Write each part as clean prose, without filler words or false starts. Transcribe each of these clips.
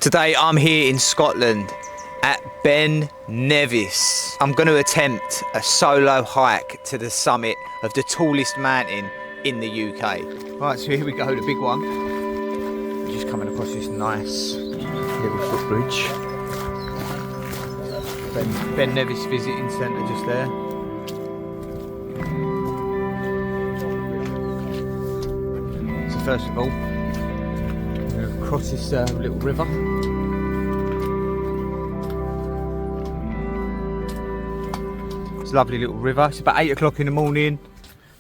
Today I'm here in Scotland at Ben Nevis. I'm going to attempt a solo hike to the summit of the tallest mountain in the UK. Right, so here we go, the big one. We're just coming across this nice little footbridge. Ben Nevis Visiting Centre just there. So first of all, I'm going to cross this little river. It's a lovely little river. It's about 8 o'clock in the morning.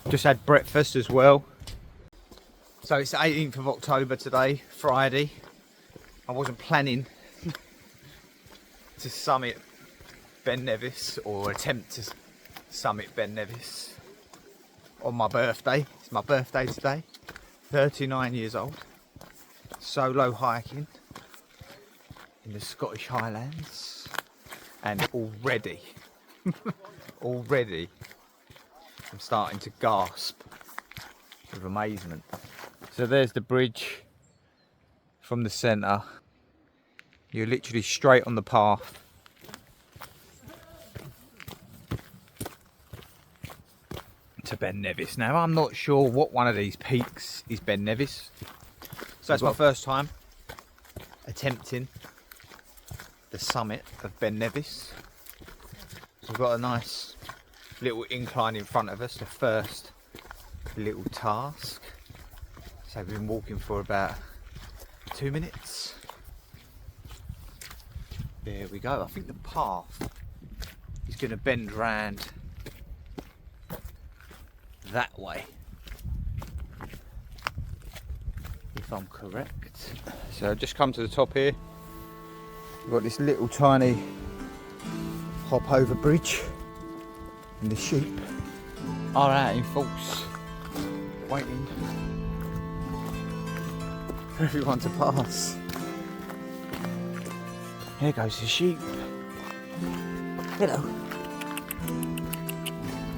Just had breakfast as well. So it's the 18th of October today, Friday. I wasn't planning to summit Ben Nevis or attempt to summit Ben Nevis on my birthday. It's my birthday today. 39 years old. Solo hiking in the Scottish Highlands. And already I'm starting to gasp with amazement. So there's the bridge from the centre. You're literally straight on the path. To Ben Nevis. Now I'm not sure what one of these peaks is Ben Nevis. So it's my first time attempting the summit of Ben Nevis. So we've got a nice little incline in front of us, the first little task. So we've been walking for about 2 minutes. There we go. I think the path is going to bend round that way, if I'm correct. So I've just come to the top here. We've got this little tiny hop over bridge, and the sheep are out in force, waiting for everyone to pass. Here goes the sheep. Hello.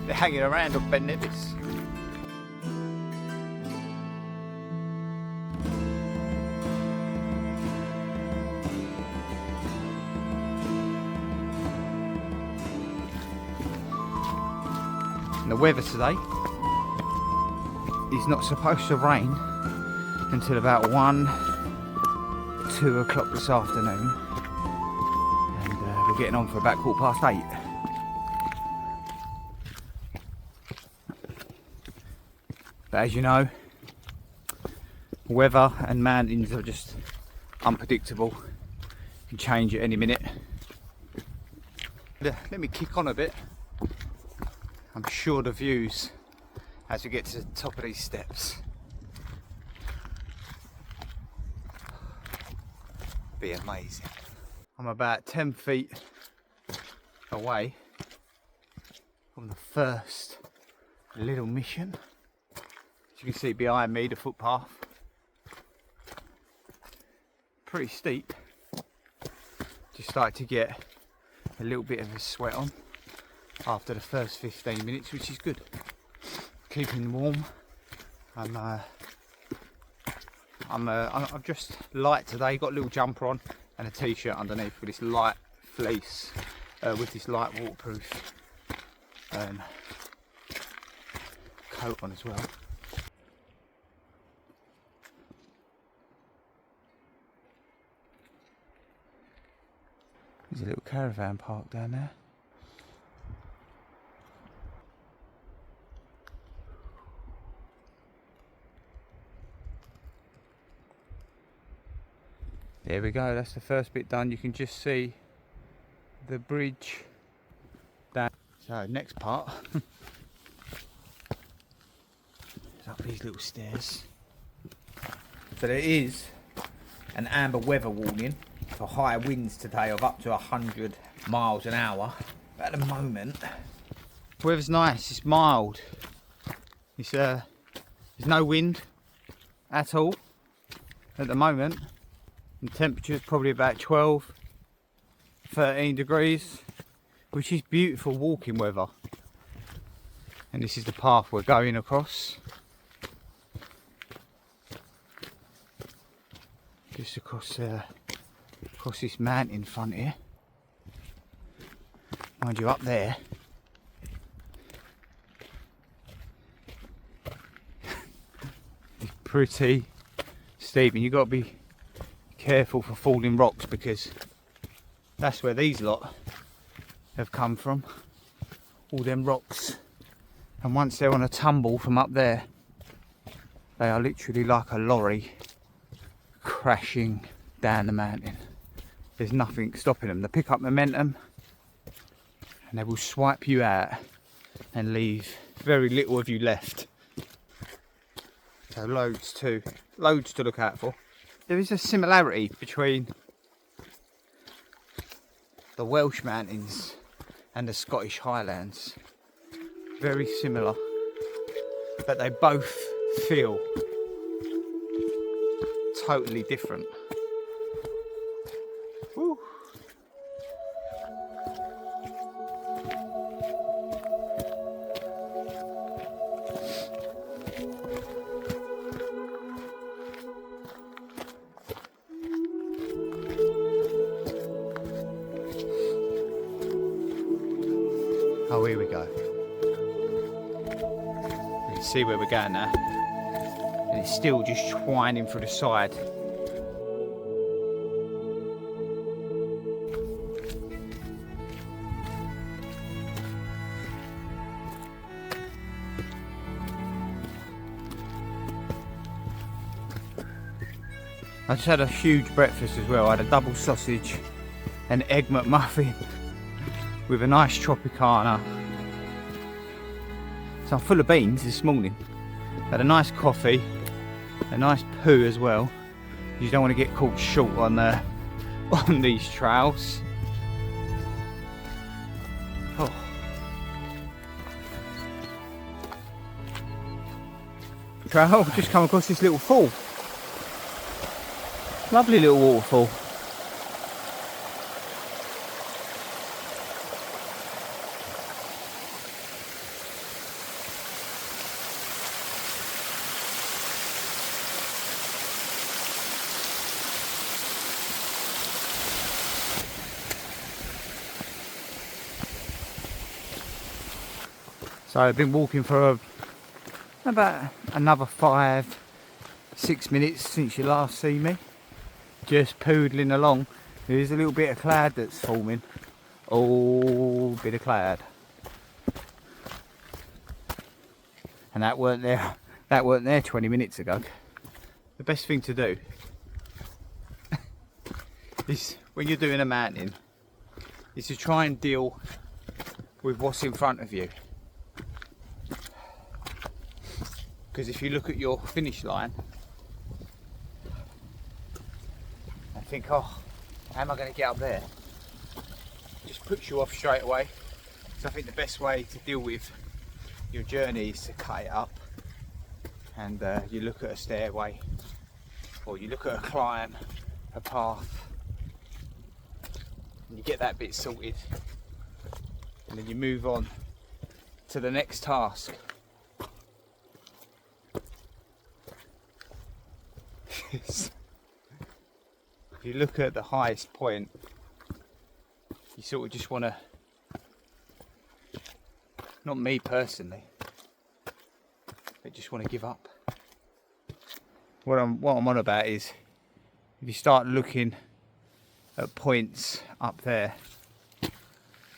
They're hanging around on Ben Nevis. The weather today is not supposed to rain until about 2 o'clock this afternoon, and we're getting on for about 8:15. But as you know, weather and mountains are just unpredictable, can change at any minute. Let me kick on a bit. I'm sure the views as we get to the top of these steps be amazing. I'm about 10 feet away from the first little mission. As you can see behind me, the footpath. Pretty steep. Just started to get a little bit of a sweat on after the first 15 minutes, which is good. Keeping warm. I'm just light today. Got a little jumper on and a t-shirt underneath with this light fleece, with this light waterproof coat on as well. There's a little caravan park down there. There we go, that's the first bit done. You can just see the bridge down. So next part is up these little stairs. So there is an amber weather warning for high winds today of up to 100 miles an hour. But at the moment, the weather's nice, it's mild. It's there's no wind at all at the moment. The temperature is probably about 12, 13 degrees, which is beautiful walking weather. And this is the path we're going across. Just across there. across this mountain front here. Mind you, up there it's pretty steep, and you've got to be careful for falling rocks, because that's where these lot have come from, all them rocks. And once they're on a tumble from up there, they are literally like a lorry crashing down the mountain. There's nothing stopping them. They pick up momentum and they will swipe you out and leave very little of you left. So loads to look out for. There is a similarity between the Welsh mountains and the Scottish Highlands. Very similar, but they both feel totally different. Woo. Oh, here we go. You can see where we're going now. And it's still just winding through the side. I just had a huge breakfast as well. I had a double sausage and egg McMuffin with a nice Tropicana. So I'm full of beans this morning. Had a nice coffee, a nice poo as well. You don't want to get caught short on these trails. Oh. Trail, just come across this little fall. Lovely little waterfall. So I've been walking for about another 5-6 minutes since you last seen me. Just poodling along. There's a little bit of cloud that's forming. Oh, bit of cloud. And that weren't there 20 minutes ago. The best thing to do is, when you're doing a mountain, is to try and deal with what's in front of you. Because if you look at your finish line and think, oh, how am I going to get up there? It just puts you off straight away. So I think the best way to deal with your journey is to cut it up, and you look at a stairway, or you look at a climb, a path, and you get that bit sorted, and then you move on to the next task. If you look at the highest point, you sort of just want to, not me personally, but just want to give up. What I'm on about is, if you start looking at points up there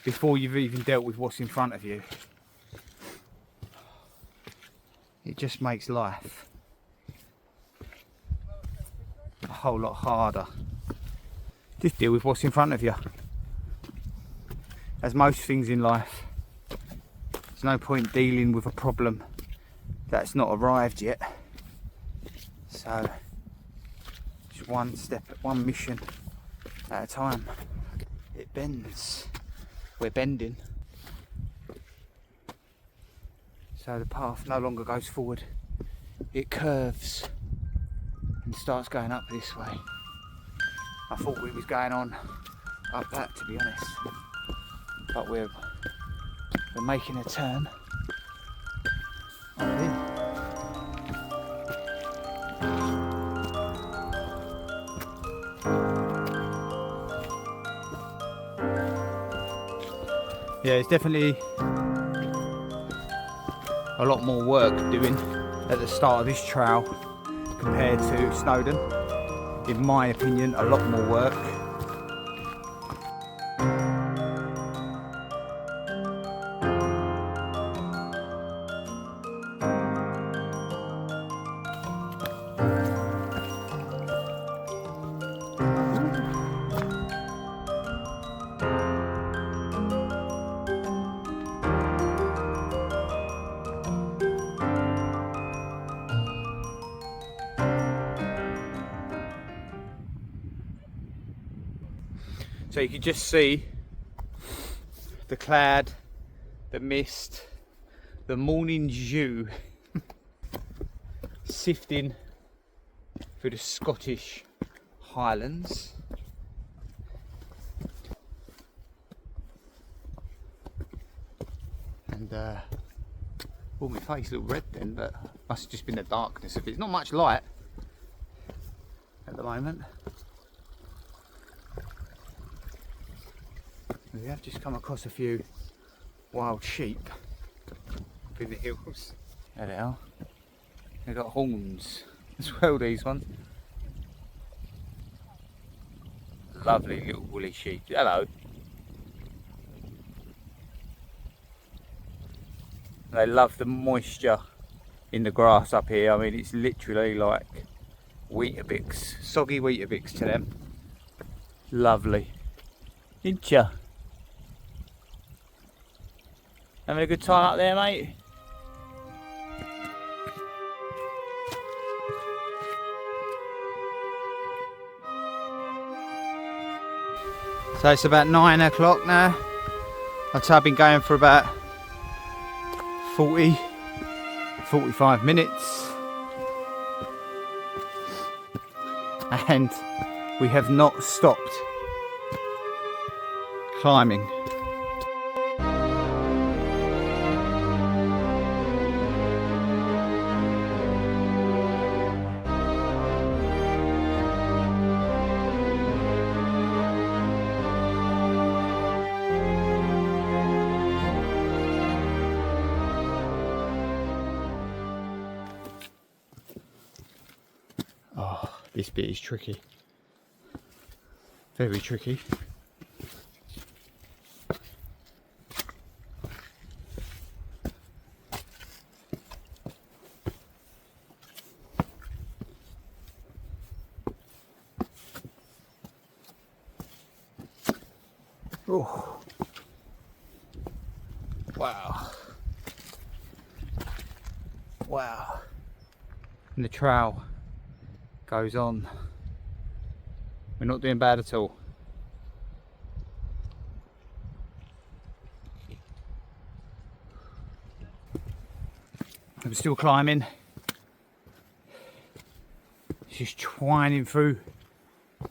before you've even dealt with what's in front of you, it just makes life a whole lot harder. Just deal with what's in front of you. As most things in life, there's no point dealing with a problem that's not arrived yet. So just one step, one mission at a time. It bends. We're bending. So the path no longer goes forward. It curves and starts going up this way. I thought we was going on up that, to be honest, but we're making a turn up here. Yeah, it's definitely a lot more work doing at the start of this trail compared to Snowdon. In my opinion, a lot more work. So you can just see the cloud, the mist, the morning dew sifting through the Scottish Highlands. And oh, my face looked red then, but must have just been the darkness of it. It's not much light at the moment. We have just come across a few wild sheep up in the hills. There they are. They've got horns as well, these ones. Lovely little woolly sheep. Hello. They love the moisture in the grass up here. I mean, it's literally like Weetabix, soggy Weetabix to them. Lovely. Isn't ya? Having a good time up there, mate? So it's about 9 o'clock now. I'd say I've been going for about 45 minutes. And we have not stopped climbing. This bit is tricky, very tricky. Oh, wow, wow. And the trail goes on. We're not doing bad at all. I'm still climbing. Just twining through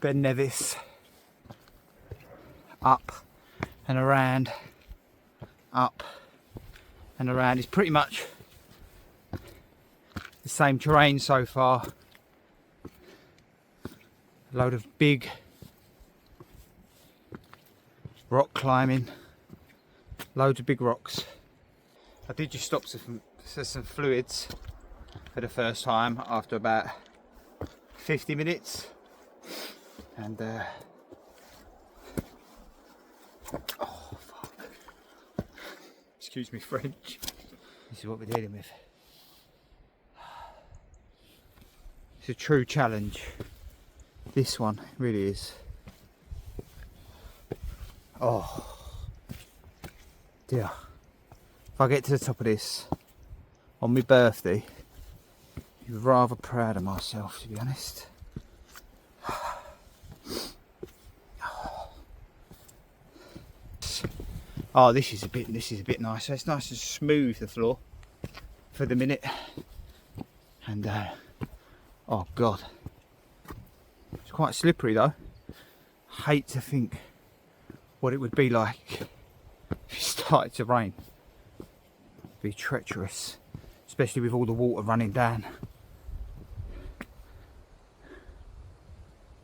Ben Nevis, up and around, up and around. It's pretty much the same terrain so far. A load of big rock climbing, loads of big rocks. I did just stop for some fluids for the first time after about 50 minutes, and oh fuck, excuse me French, this is what we're dealing with. It's a true challenge. This one really is. Oh dear. If I get to the top of this on my birthday, I'd be rather proud of myself, to be honest. Oh, this is a bit nicer. It's nice and smooth, the floor, for the minute. And oh god. It's quite slippery though. Hate to think what it would be like if it started to rain. It'd be treacherous, especially with all the water running down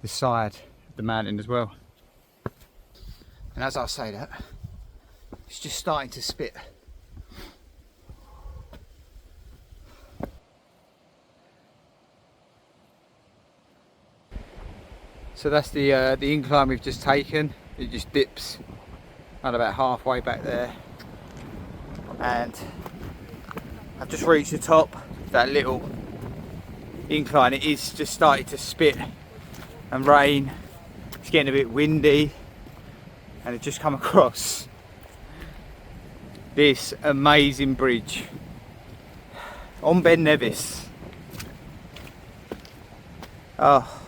the side of the mountain as well. And as I say that, It's just starting to spit. So that's the incline we've just taken. It just dips at about halfway back there, and I've just reached the top of that little incline. It is just starting to spit and rain. It's getting a bit windy, and it just come across this amazing bridge on Ben Nevis. Oh.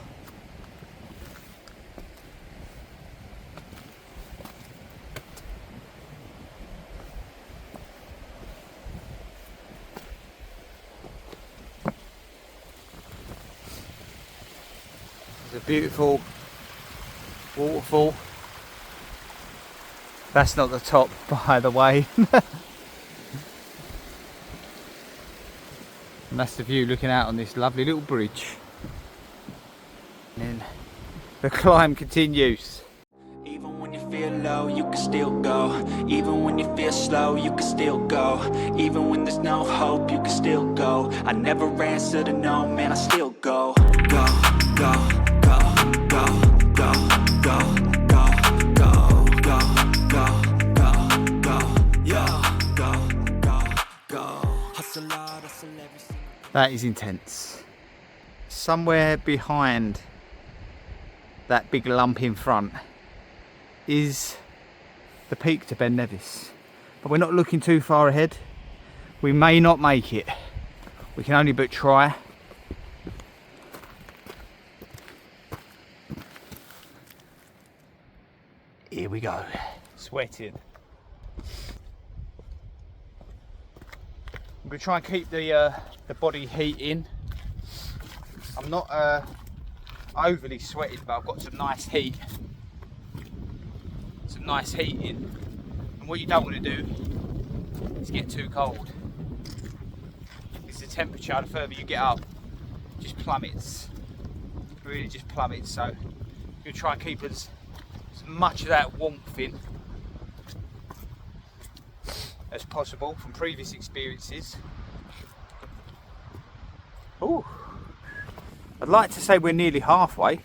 There's a beautiful waterfall. That's not the top, by the way. And that's the view looking out on this lovely little bridge. And then the climb continues. Even when you feel low, you can still go. Even when you feel slow, you can still go. Even when there's no hope, you can still go. I never answer to no, man, I still go. Go, go, go, go, go, go, go, go, go, go, go, go, go, go, go. Hustle hard, hustle every. That is intense. Somewhere behind that big lump in front is the peak to Ben Nevis, but we're not looking too far ahead. We may not make it. We can only but try. Here we go. Sweating. I'm going to try and keep the body heat in. I'm not overly sweated, but I've got some nice heat. Some nice heat in. And what you don't want to do is get too cold. Because the temperature, the further you get up, just plummets. Really just plummets. So you'll try and keep as much of that warmth in as possible from previous experiences. Ooh. I'd like to say we're nearly halfway.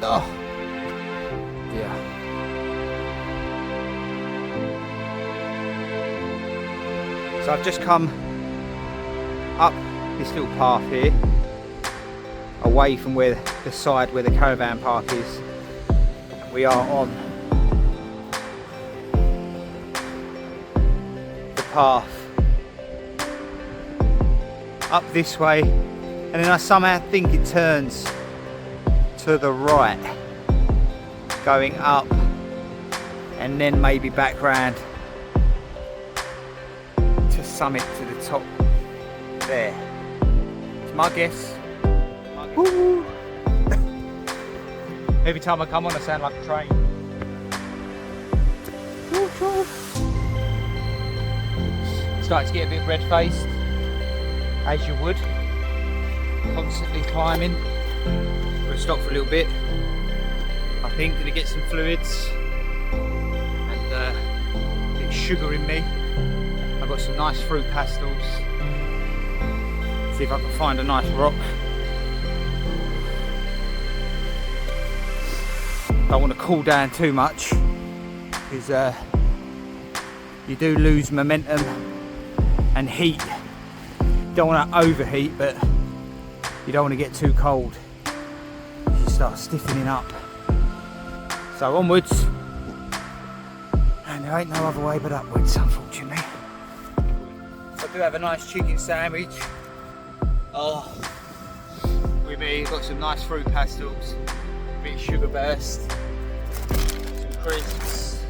Oh, yeah. So I've just come up this little path here, away from where the side where the caravan park is. We are on the path up this way, and then I somehow think it turns to the right, going up, and then maybe back round to summit to the top there. It's my guess. Woo. Every time I come on I sound like a train. Starting to get a bit red-faced, as you would, constantly climbing. We'll stop for a little bit. I think gonna get some fluids and a bit of sugar in me. I've got some nice fruit pastels. See if I can find a nice rock. Don't want to cool down too much, because you do lose momentum and heat. You don't want to overheat, but you don't want to get too cold. You start stiffening up. So onwards, and there ain't no other way but upwards, unfortunately. So I do have a nice chicken sandwich. Oh, with me, got some nice fruit pastels, a bit of sugar burst, some crisps,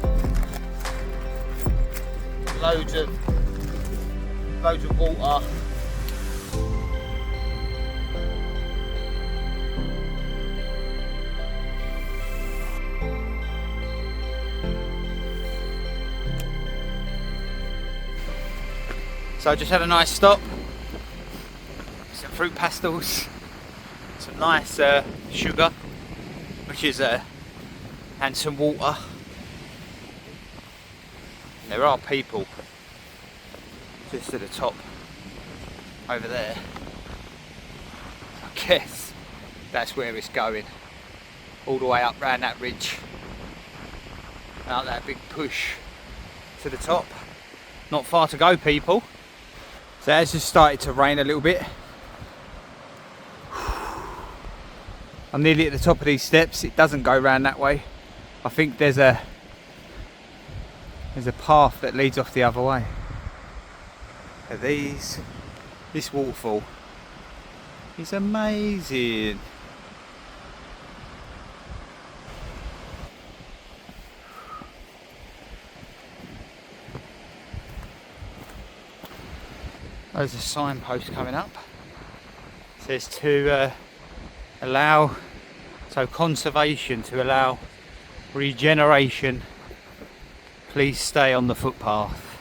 loads of water. So I just had a nice stop, some fruit pastels, some nice sugar, which is and some water. There are people just at the top over there. I guess that's where it's going. All the way up round that ridge. Out that big push to the top. Not far to go, people. So it's just started to rain a little bit. I'm nearly at the top of these steps. It doesn't go round that way. I think there's a path that leads off the other way. And this waterfall is amazing. There's a signpost coming up. It says to allow conservation, to allow regeneration. Please stay on the footpath.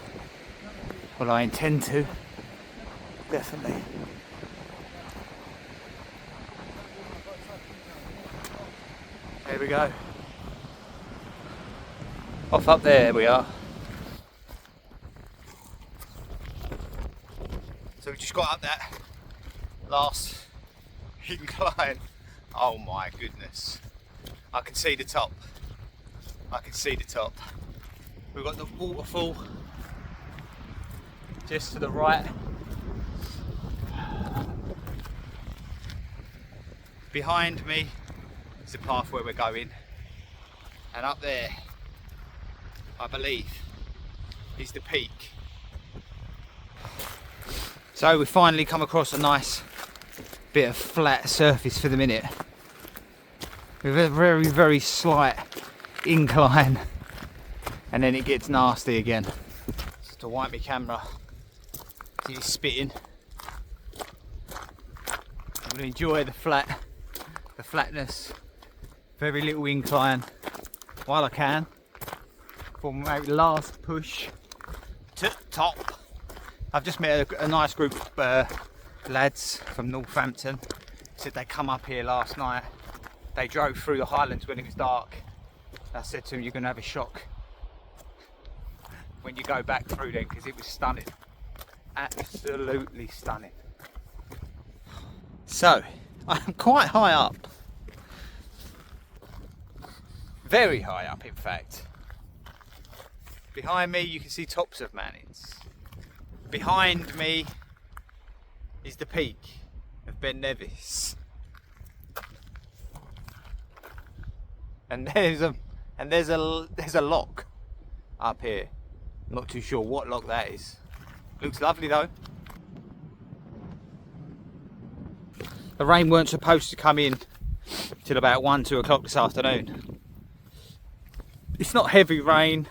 Well, I intend to, definitely. There we go. Off up there we are. So we just got up that last incline. Oh my goodness. I can see the top. I can see the top. We've got the waterfall just to the right. Behind me is the path where we're going. And up there, I believe, is the peak. So we finally come across a nice bit of flat surface for the minute. With a very, very slight incline. And then it gets nasty again. Just to wipe my camera. It's spitting. I'm going to enjoy the flatness. Very little incline while I can. For my last push to top. I've just met a nice group of lads from Northampton. Said they come up here last night. They drove through the Highlands when it was dark. I said to them, you're going to have a shock when you go back through them, because it was stunning. Absolutely stunning. So, I'm quite high up. Very high up, in fact. Behind me you can see tops of mountains. Behind me is the peak of Ben Nevis. And there's a lock up here. I'm not too sure what lock that is. Looks lovely though. The rain weren't supposed to come in till about 1-2 o'clock this afternoon. It's not heavy rain.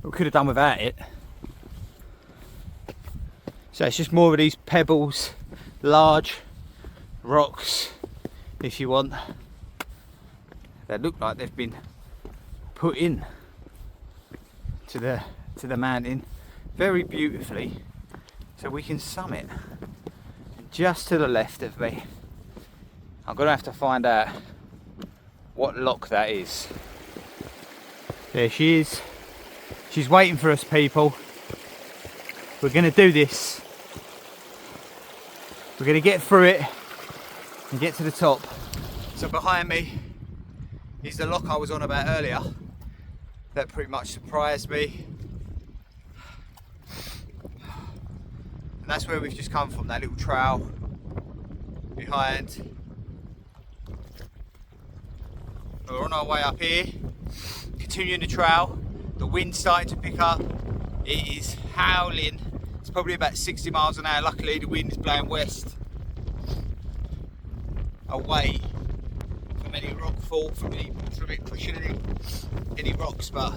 We could have done without it. So it's just more of these pebbles, large rocks, if you want, that look like they've been put in to the mountain very beautifully, so we can summit. And just to the left of me, I'm gonna have to find out what lock that is. There she is. She's waiting for us, people. We're gonna do this. We're gonna get through it and get to the top. So behind me is the lock I was on about earlier. That pretty much surprised me. And that's where we've just come from, that little trail behind. We're on our way up here, continuing the trail. The wind's starting to pick up. It is howling. It's probably about 60 miles an hour. Luckily the wind is blowing west. Away from any rock fall, from it pushing any rocks, but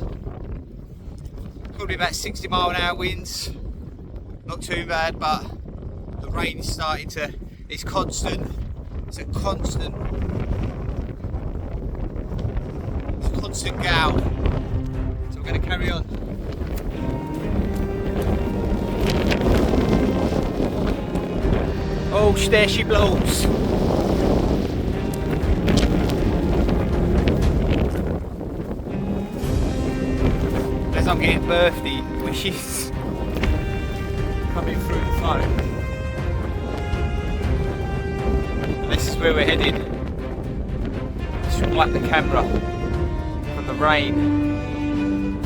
probably about 60 mile an hour winds. Not too bad, but the rain is starting to, it's constant. It's a constant gale. So we're going to carry on. Oh, there she blows. I'm getting birthday wishes coming through the phone. And this is where we're headed. Just wipe the camera from the rain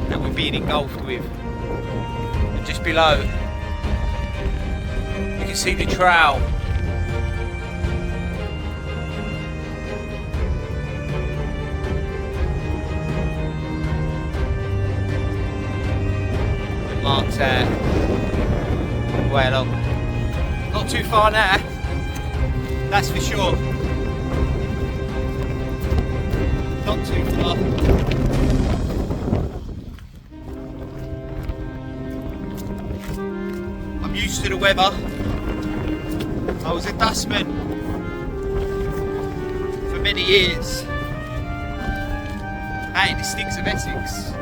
that we're being engulfed with. And just below, you can see the trail. Marks out way along. Not too far now, that's for sure. Not too far. I'm used to the weather. I was a dustman for many years out in the sticks of Essex,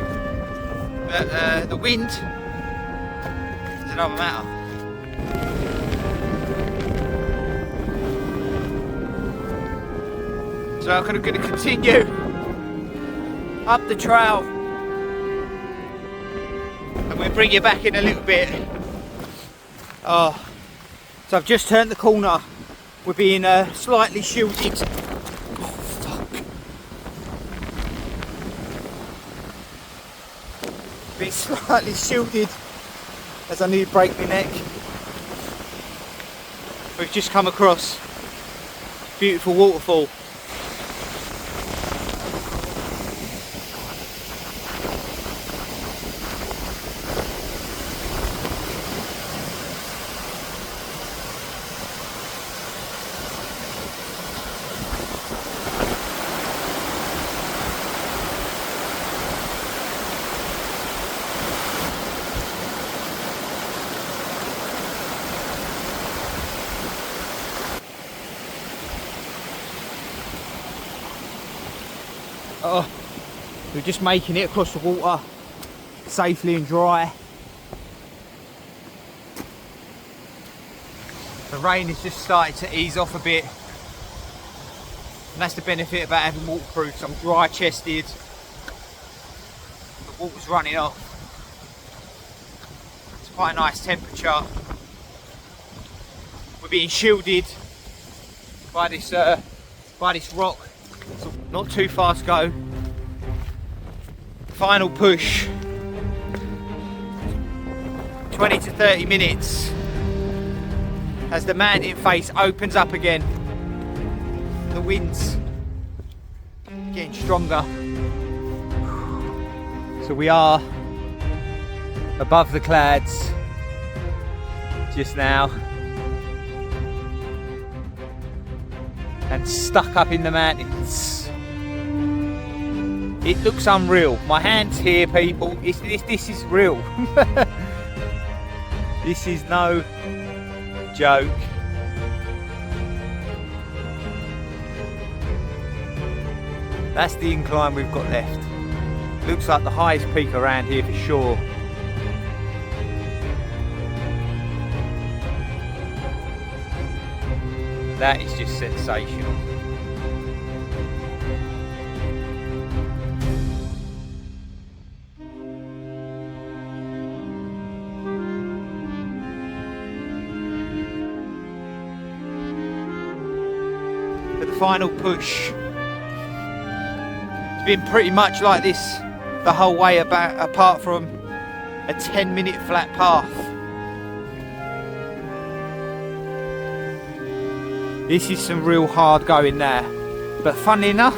but the wind is another matter. So I'm going to continue up the trail, and we'll bring you back in a little bit. Oh, so I've just turned the corner. We're being slightly shielded. Oh fuck! Being slightly shielded as I nearly break my neck. We've just come across a beautiful waterfall. Oh, we're just making it across the water safely and dry. The rain has just started to ease off a bit, and that's the benefit about having waterproofs. I'm dry chested, the water's running off. It's quite a nice temperature. We're being shielded by this rock. So not too far to go. Final push. 20 to 30 minutes as the mountain face opens up again. The wind's getting stronger. So we are above the clouds just now, and stuck up in the mountains. It looks unreal. My hand's here, people. This is real. This is no joke. That's the incline we've got left. Looks like the highest peak around here for sure. That is just sensational. For the final push, it's been pretty much like this the whole way, apart from a 10-minute flat path. This is some real hard going there, but funnily enough,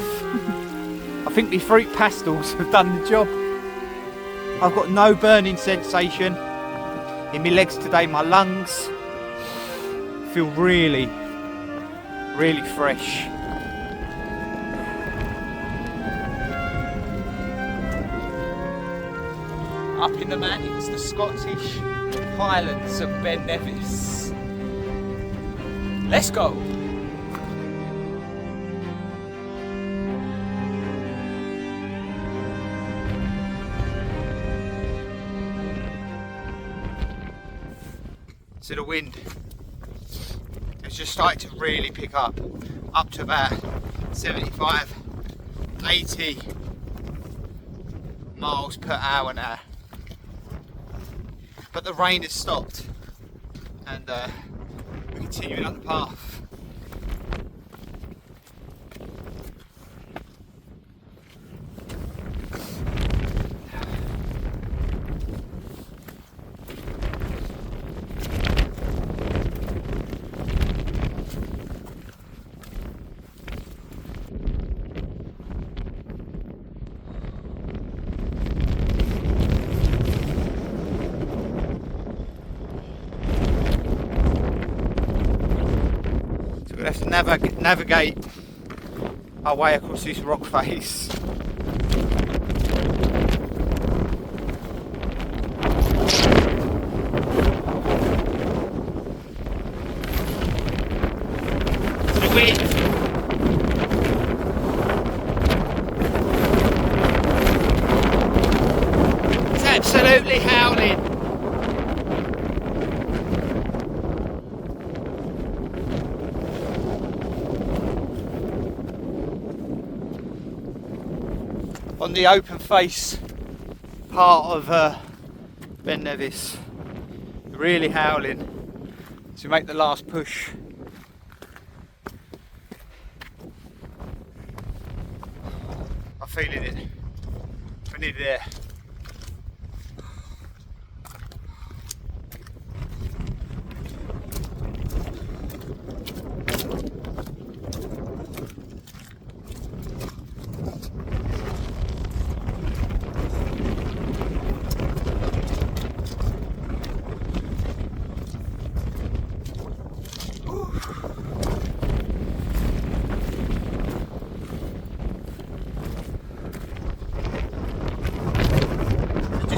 I think the fruit pastels have done the job. I've got no burning sensation in my legs today. My lungs feel really, really fresh. Up in the mountains, the Scottish Highlands of Ben Nevis. Let's go. So the wind has just started to really pick up to about 75, 80 miles per hour now. But the rain has stopped and we're continuing up the path. We have to navigate our way across this rock face. The wind. It's absolutely howling. On the open face part of Ben Nevis, really howling to make the last push. I'm feeling it. We're nearly there.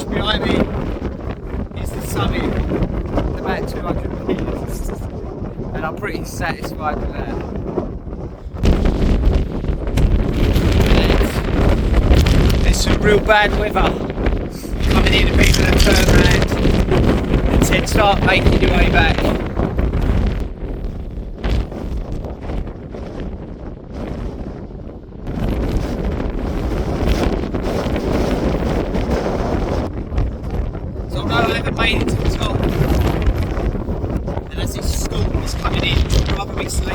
Behind me is the summit, about 200 metres, and I'm pretty satisfied with that. There's some real bad weather coming in and people have turned around and said start making your way back. I haven't made it to the top, and as this storm is coming in, I'd rather be safe.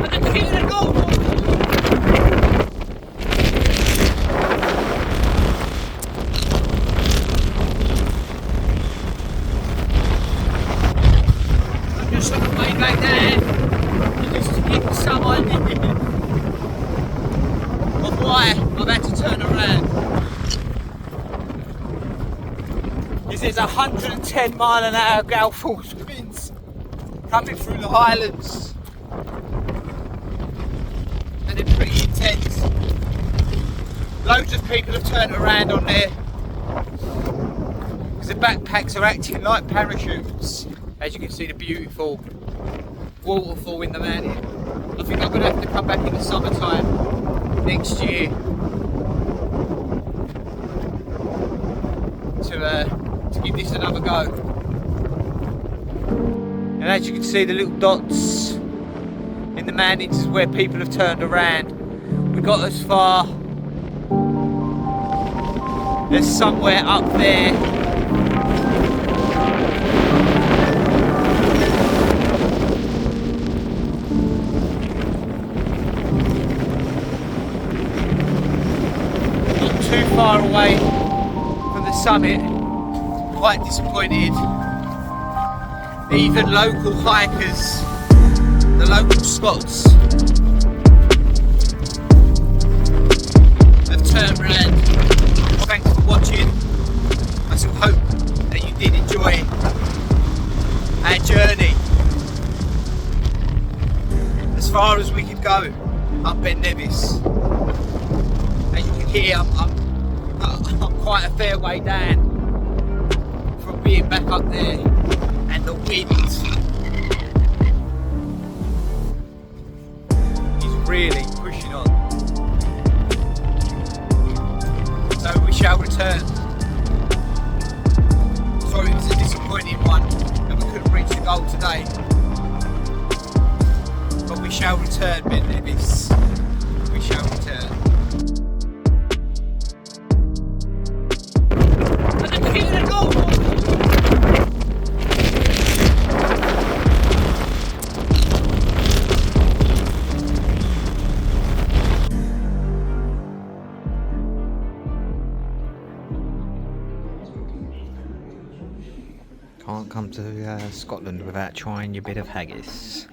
And I'm hitting a goal! I'm just on the way back there. Just to give some idea of why I've had to turn around. There's 110 mile an hour gale force winds coming through the highlands, and they're pretty intense. Loads of people have turned around on there because the backpacks are acting like parachutes. As you can see, the beautiful waterfall in the mountain. I think I'm going to have to come back in the summertime next year to give this another go. And as you can see, the little dots in the mountains is where people have turned around. We got as far as somewhere up there. Too far away from the summit, quite disappointed. Even local hikers, the local spots, have turned around. Thanks for watching. I still hope that you did enjoy our journey as far as we could go up Ben Nevis. As you can hear, I'm quite a fair way down from being back up there, and the wind is really pushing on. So we shall return. Sorry, it was a disappointing one and we couldn't reach the goal today, But we shall return, Nevis. We shall return. Can't come to Scotland without trying your bit of haggis.